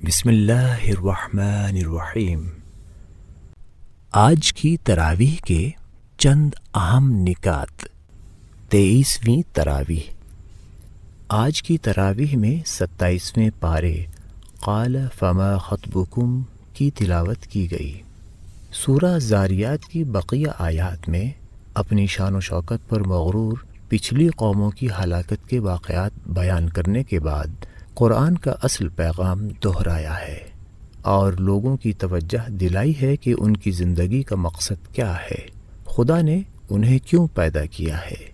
بسم اللہ الرحمن الرحیم۔ آج کی تراویح کے چند اہم نکات۔ 23ویں تراویح۔ آج کی تراویح میں 27ویں پارے قال فما خطبکم کی تلاوت کی گئی۔ سورہ زاریات کی بقیہ آیات میں اپنی شان و شوکت پر مغرور پچھلی قوموں کی ہلاکت کے واقعات بیان کرنے کے بعد قرآن کا اصل پیغام دہرایا ہے اور لوگوں کی توجہ دلائی ہے کہ ان کی زندگی کا مقصد کیا ہے، خدا نے انہیں کیوں پیدا کیا ہے۔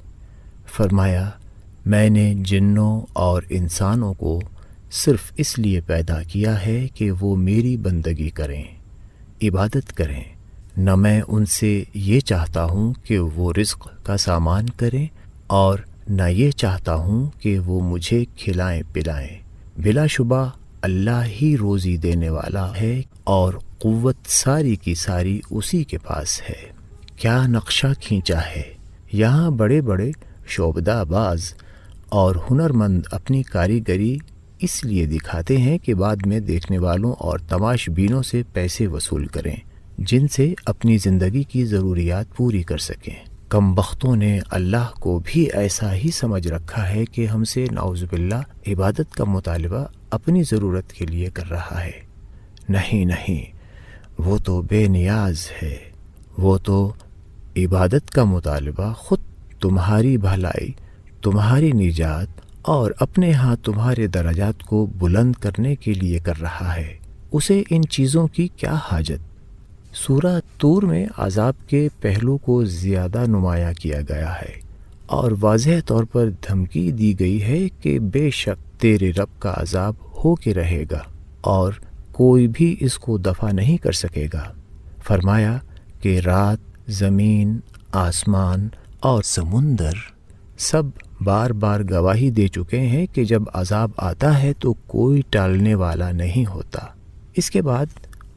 فرمایا، میں نے جنوں اور انسانوں کو صرف اس لیے پیدا کیا ہے کہ وہ میری بندگی کریں، عبادت کریں، نہ میں ان سے یہ چاہتا ہوں کہ وہ رزق کا سامان کریں اور نہ یہ چاہتا ہوں کہ وہ مجھے کھلائیں پلائیں۔ بلا شبہ اللہ ہی روزی دینے والا ہے اور قوت ساری کی ساری اسی کے پاس ہے۔ کیا نقشہ کھینچا ہے! یہاں بڑے بڑے شعبدہ باز اور ہنرمند اپنی کاریگری اس لیے دکھاتے ہیں کہ بعد میں دیکھنے والوں اور تماش بینوں سے پیسے وصول کریں، جن سے اپنی زندگی کی ضروریات پوری کر سکیں۔ کم بختوں نے اللہ کو بھی ایسا ہی سمجھ رکھا ہے کہ ہم سے نعوذ باللہ عبادت کا مطالبہ اپنی ضرورت کے لیے کر رہا ہے۔ نہیں، وہ تو بے نیاز ہے، وہ تو عبادت کا مطالبہ خود تمہاری بھلائی، تمہاری نجات اور اپنے ہاں تمہارے درجات کو بلند کرنے کے لیے کر رہا ہے۔ اسے ان چیزوں کی کیا حاجت؟ سورہ طور میں عذاب کے پہلو کو زیادہ نمایاں کیا گیا ہے اور واضح طور پر دھمکی دی گئی ہے کہ بے شک تیرے رب کا عذاب ہو کے رہے گا اور کوئی بھی اس کو دفع نہیں کر سکے گا۔ فرمایا کہ رات، زمین، آسمان اور سمندر سب بار بار گواہی دے چکے ہیں کہ جب عذاب آتا ہے تو کوئی ٹالنے والا نہیں ہوتا۔ اس کے بعد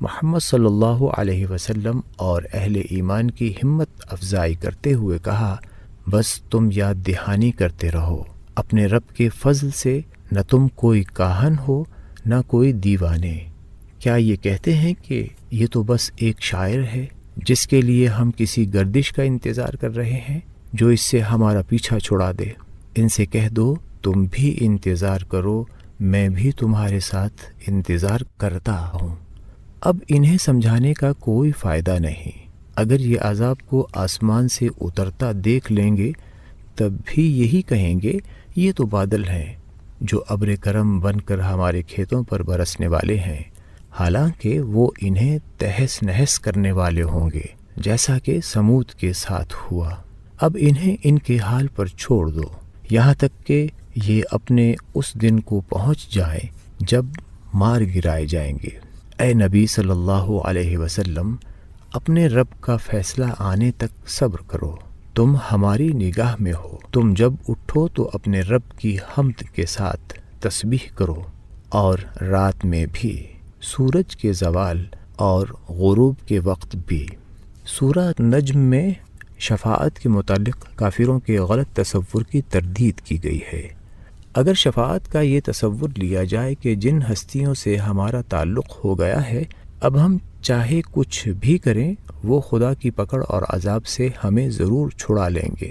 محمد صلی اللہ علیہ وسلم اور اہل ایمان کی ہمت افزائی کرتے ہوئے کہا، بس تم یاد دہانی کرتے رہو اپنے رب کے فضل سے، نہ تم کوئی کاہن ہو نہ کوئی دیوانے۔ کیا یہ کہتے ہیں کہ یہ تو بس ایک شاعر ہے جس کے لیے ہم کسی گردش کا انتظار کر رہے ہیں جو اس سے ہمارا پیچھا چھڑا دے؟ ان سے کہہ دو تم بھی انتظار کرو، میں بھی تمہارے ساتھ انتظار کرتا ہوں۔ اب انہیں سمجھانے کا کوئی فائدہ نہیں۔ اگر یہ عذاب کو آسمان سے اترتا دیکھ لیں گے تب بھی یہی کہیں گے یہ تو بادل ہیں جو ابر کرم بن کر ہمارے کھیتوں پر برسنے والے ہیں، حالانکہ وہ انہیں تہس نہس کرنے والے ہوں گے، جیسا کہ سمود کے ساتھ ہوا۔ اب انہیں ان کے حال پر چھوڑ دو یہاں تک کہ یہ اپنے اس دن کو پہنچ جائیں جب مار گرائے جائیں گے۔ اے نبی صلی اللہ علیہ وسلم، اپنے رب کا فیصلہ آنے تک صبر کرو۔ تم ہماری نگاہ میں ہو، تم جب اٹھو تو اپنے رب کی حمد کے ساتھ تسبیح کرو، اور رات میں بھی، سورج کے زوال اور غروب کے وقت بھی۔ سورہ نجم میں شفاعت کے متعلق کافروں کے غلط تصور کی تردید کی گئی ہے۔ اگر شفاعت کا یہ تصور لیا جائے کہ جن ہستیوں سے ہمارا تعلق ہو گیا ہے اب ہم چاہے کچھ بھی کریں وہ خدا کی پکڑ اور عذاب سے ہمیں ضرور چھڑا لیں گے،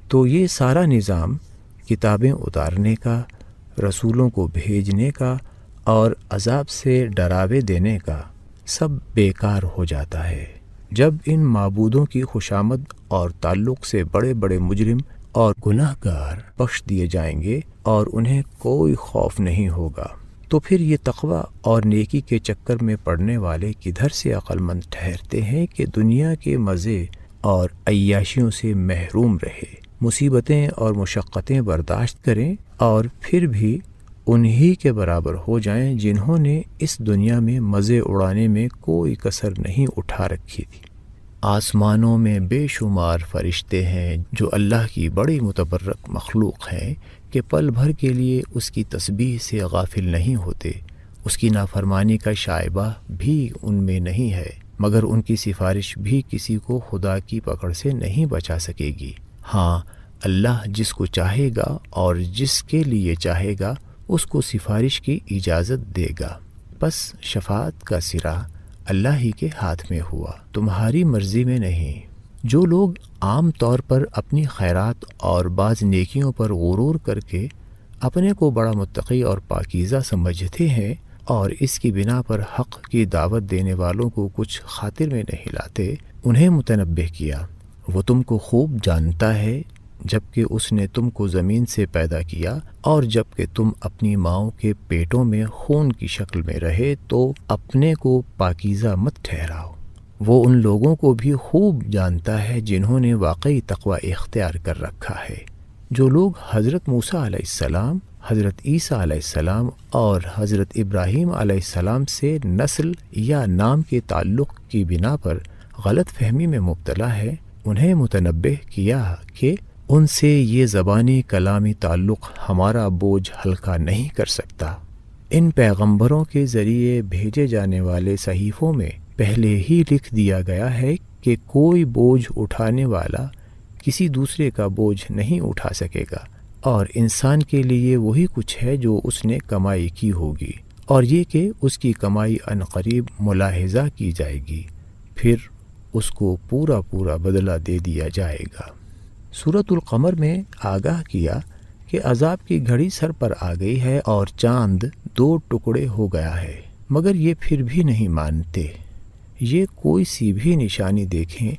تو یہ سارا نظام کتابیں اتارنے کا، رسولوں کو بھیجنے کا اور عذاب سے ڈراوے دینے کا سب بیکار ہو جاتا ہے۔ جب ان معبودوں کی خوشامد اور تعلق سے بڑے بڑے مجرم اور گناہ گار بخش دیے جائیں گے اور انہیں کوئی خوف نہیں ہوگا، تو پھر یہ تقویٰ اور نیکی کے چکر میں پڑنے والے کدھر سے عقل مند ٹھہرتے ہیں کہ دنیا کے مزے اور عیاشیوں سے محروم رہے، مصیبتیں اور مشقتیں برداشت کریں اور پھر بھی انہی کے برابر ہو جائیں جنہوں نے اس دنیا میں مزے اڑانے میں کوئی کسر نہیں اٹھا رکھی تھی۔ آسمانوں میں بے شمار فرشتے ہیں جو اللہ کی بڑی متبرک مخلوق ہیں کہ پل بھر کے لیے اس کی تسبیح سے غافل نہیں ہوتے، اس کی نافرمانی کا شائبہ بھی ان میں نہیں ہے، مگر ان کی سفارش بھی کسی کو خدا کی پکڑ سے نہیں بچا سکے گی۔ ہاں، اللہ جس کو چاہے گا اور جس کے لیے چاہے گا اس کو سفارش کی اجازت دے گا۔ پس شفاعت کا سرا اللہ ہی کے ہاتھ میں ہوا، تمہاری مرضی میں نہیں۔ جو لوگ عام طور پر اپنی خیرات اور بعض نیکیوں پر غرور کر کے اپنے کو بڑا متقی اور پاکیزہ سمجھتے ہیں اور اس کی بنا پر حق کی دعوت دینے والوں کو کچھ خاطر میں نہیں لاتے، انہیں متنبہ کیا، وہ تم کو خوب جانتا ہے جبکہ اس نے تم کو زمین سے پیدا کیا اور جبکہ تم اپنی ماؤں کے پیٹوں میں خون کی شکل میں رہے تو اپنے کو پاکیزہ مت ٹھہراؤ۔ وہ ان لوگوں کو بھی خوب جانتا ہے جنہوں نے واقعی تقوی اختیار کر رکھا ہے۔ جو لوگ حضرت موسیٰ علیہ السلام، حضرت عیسیٰ علیہ السلام اور حضرت ابراہیم علیہ السلام سے نسل یا نام کے تعلق کی بنا پر غلط فہمی میں مبتلا ہے، انہیں متنبہ کیا کہ ان سے یہ زبانی کلامی تعلق ہمارا بوجھ ہلکا نہیں کر سکتا۔ ان پیغمبروں کے ذریعے بھیجے جانے والے صحیفوں میں پہلے ہی لکھ دیا گیا ہے کہ کوئی بوجھ اٹھانے والا کسی دوسرے کا بوجھ نہیں اٹھا سکے گا، اور انسان کے لیے وہی کچھ ہے جو اس نے کمائی کی ہوگی، اور یہ کہ اس کی کمائی عنقریب ملاحظہ کی جائے گی، پھر اس کو پورا بدلہ دے دیا جائے گا۔ سورۃ القمر میں آگاہ کیا کہ عذاب کی گھڑی سر پر آ گئی ہے اور چاند 2 ٹکڑے ہو گیا ہے، مگر یہ پھر بھی نہیں مانتے۔ یہ کوئی سی بھی نشانی دیکھیں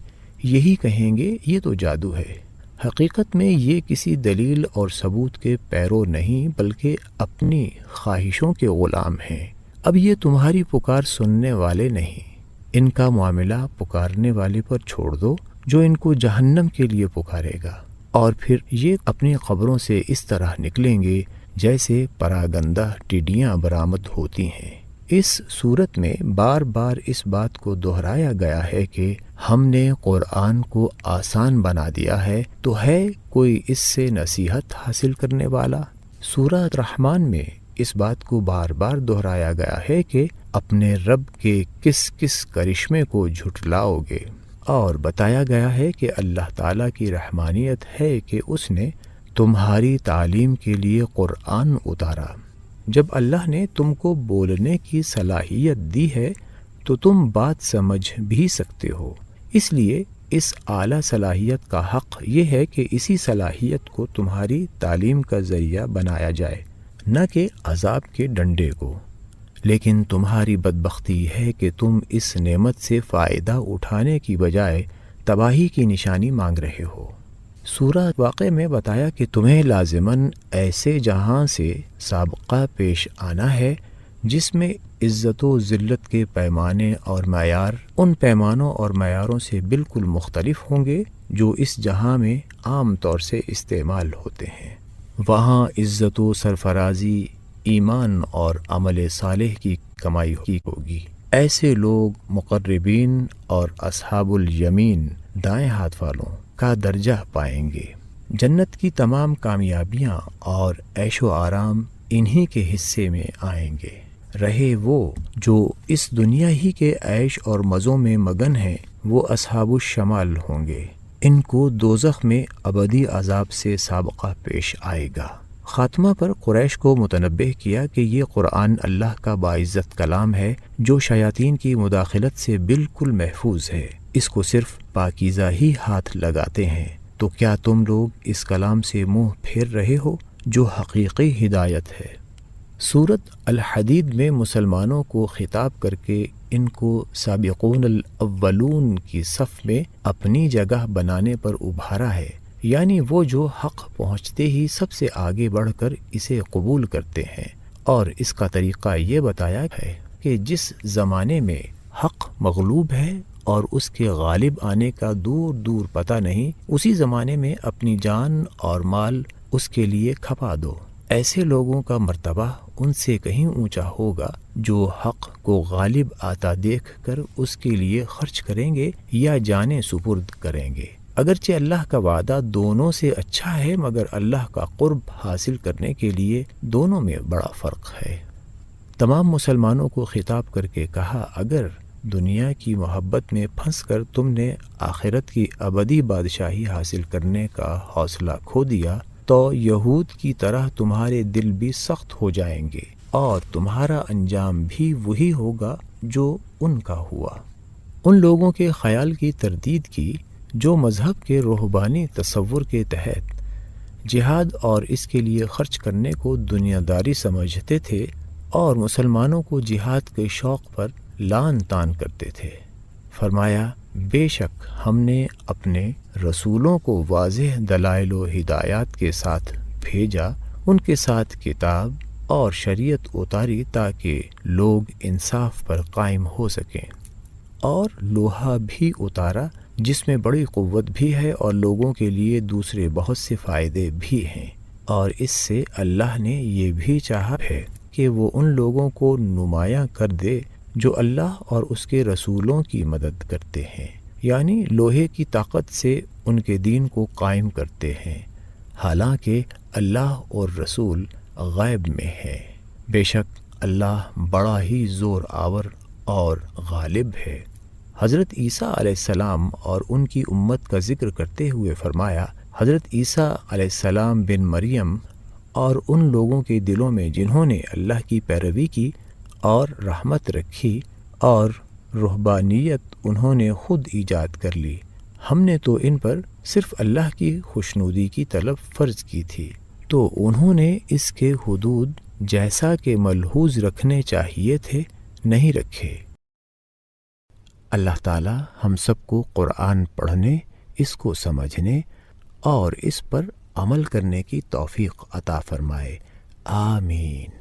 یہی کہیں گے یہ تو جادو ہے۔ حقیقت میں یہ کسی دلیل اور ثبوت کے پیرو نہیں بلکہ اپنی خواہشوں کے غلام ہیں۔ اب یہ تمہاری پکار سننے والے نہیں، ان کا معاملہ پکارنے والے پر چھوڑ دو جو ان کو جہنم کے لیے پکارے گا، اور پھر یہ اپنی قبروں سے اس طرح نکلیں گے جیسے پراگندہ ٹڈیاں برآمد ہوتی ہیں۔ اس صورت میں بار بار اس بات کو دہرایا گیا ہے کہ ہم نے قرآن کو آسان بنا دیا ہے، تو ہے کوئی اس سے نصیحت حاصل کرنے والا؟ سورہ رحمان میں اس بات کو بار بار دہرایا گیا ہے کہ اپنے رب کے کس کس کرشمے کو جھٹلاؤ گے، اور بتایا گیا ہے کہ اللہ تعالیٰ کی رحمانیت ہے کہ اس نے تمہاری تعلیم کے لیے قرآن اتارا۔ جب اللہ نے تم کو بولنے کی صلاحیت دی ہے تو تم بات سمجھ بھی سکتے ہو، اس لیے اس اعلیٰ صلاحیت کا حق یہ ہے کہ اسی صلاحیت کو تمہاری تعلیم کا ذریعہ بنایا جائے، نہ کہ عذاب کے ڈنڈے کو۔ لیکن تمہاری بدبختی ہے کہ تم اس نعمت سے فائدہ اٹھانے کی بجائے تباہی کی نشانی مانگ رہے ہو۔ سورہ واقع میں بتایا کہ تمہیں لازماً ایسے جہاں سے سابقہ پیش آنا ہے جس میں عزت و ذلت کے پیمانے اور معیار ان پیمانوں اور معیاروں سے بالکل مختلف ہوں گے جو اس جہاں میں عام طور سے استعمال ہوتے ہیں۔ وہاں عزت و سرفرازی ایمان اور عمل صالح کی کمائی کی ہوگی۔ ایسے لوگ مقربین اور اصحاب الیمین دائیں ہاتھ والوں کا درجہ پائیں گے۔ جنت کی تمام کامیابیاں اور عیش و آرام انہی کے حصے میں آئیں گے۔ رہے وہ جو اس دنیا ہی کے عیش اور مزوں میں مگن ہیں، وہ اصحاب الشمال ہوں گے، ان کو دوزخ میں ابدی عذاب سے سابقہ پیش آئے گا۔ خاتمہ پر قریش کو متنبہ کیا کہ یہ قرآن اللہ کا باعزت کلام ہے جو شیاطین کی مداخلت سے بالکل محفوظ ہے، اس کو صرف پاکیزہ ہی ہاتھ لگاتے ہیں، تو کیا تم لوگ اس کلام سے منہ پھیر رہے ہو جو حقیقی ہدایت ہے؟ سورۃ الحدید میں مسلمانوں کو خطاب کر کے ان کو سابقون الاولون کی صف میں اپنی جگہ بنانے پر ابھارا ہے، یعنی وہ جو حق پہنچتے ہی سب سے آگے بڑھ کر اسے قبول کرتے ہیں، اور اس کا طریقہ یہ بتایا ہے کہ جس زمانے میں حق مغلوب ہے اور اس کے غالب آنے کا دور دور پتہ نہیں، اسی زمانے میں اپنی جان اور مال اس کے لیے کھپا دو۔ ایسے لوگوں کا مرتبہ ان سے کہیں اونچا ہوگا جو حق کو غالب آتا دیکھ کر اس کے لیے خرچ کریں گے یا جانیں سپرد کریں گے۔ اگرچہ اللہ کا وعدہ دونوں سے اچھا ہے، مگر اللہ کا قرب حاصل کرنے کے لیے دونوں میں بڑا فرق ہے۔ تمام مسلمانوں کو خطاب کر کے کہا، اگر دنیا کی محبت میں پھنس کر تم نے آخرت کی ابدی بادشاہی حاصل کرنے کا حوصلہ کھو دیا تو یہود کی طرح تمہارے دل بھی سخت ہو جائیں گے، اور تمہارا انجام بھی وہی ہوگا جو ان کا ہوا۔ ان لوگوں کے خیال کی تردید کی جو مذہب کے روحانی تصور کے تحت جہاد اور اس کے لیے خرچ کرنے کو دنیا داری سمجھتے تھے اور مسلمانوں کو جہاد کے شوق پر لعن طعن کرتے تھے۔ فرمایا بے شک ہم نے اپنے رسولوں کو واضح دلائل و ہدایات کے ساتھ بھیجا، ان کے ساتھ کتاب اور شریعت اتاری تاکہ لوگ انصاف پر قائم ہو سکیں، اور لوہا بھی اتارا جس میں بڑی قوت بھی ہے اور لوگوں کے لیے دوسرے بہت سے فائدے بھی ہیں، اور اس سے اللہ نے یہ بھی چاہا ہے کہ وہ ان لوگوں کو نمایاں کر دے جو اللہ اور اس کے رسولوں کی مدد کرتے ہیں، یعنی لوہے کی طاقت سے ان کے دین کو قائم کرتے ہیں، حالانکہ اللہ اور رسول غیب میں ہے۔ بے شک اللہ بڑا ہی زور آور اور غالب ہے۔ حضرت عیسیٰ علیہ السلام اور ان کی امت کا ذکر کرتے ہوئے فرمایا، حضرت عیسیٰ علیہ السلام بن مریم اور ان لوگوں کے دلوں میں جنہوں نے اللہ کی پیروی کی اور رحمت رکھی اور رہبانیت انہوں نے خود ایجاد کر لی، ہم نے تو ان پر صرف اللہ کی خوشنودی کی طلب فرض کی تھی، تو انہوں نے اس کے حدود جیسا کہ ملحوظ رکھنے چاہیے تھے نہیں رکھے۔ اللہ تعالی ہم سب کو قرآن پڑھنے، اس کو سمجھنے اور اس پر عمل کرنے کی توفیق عطا فرمائے، آمین۔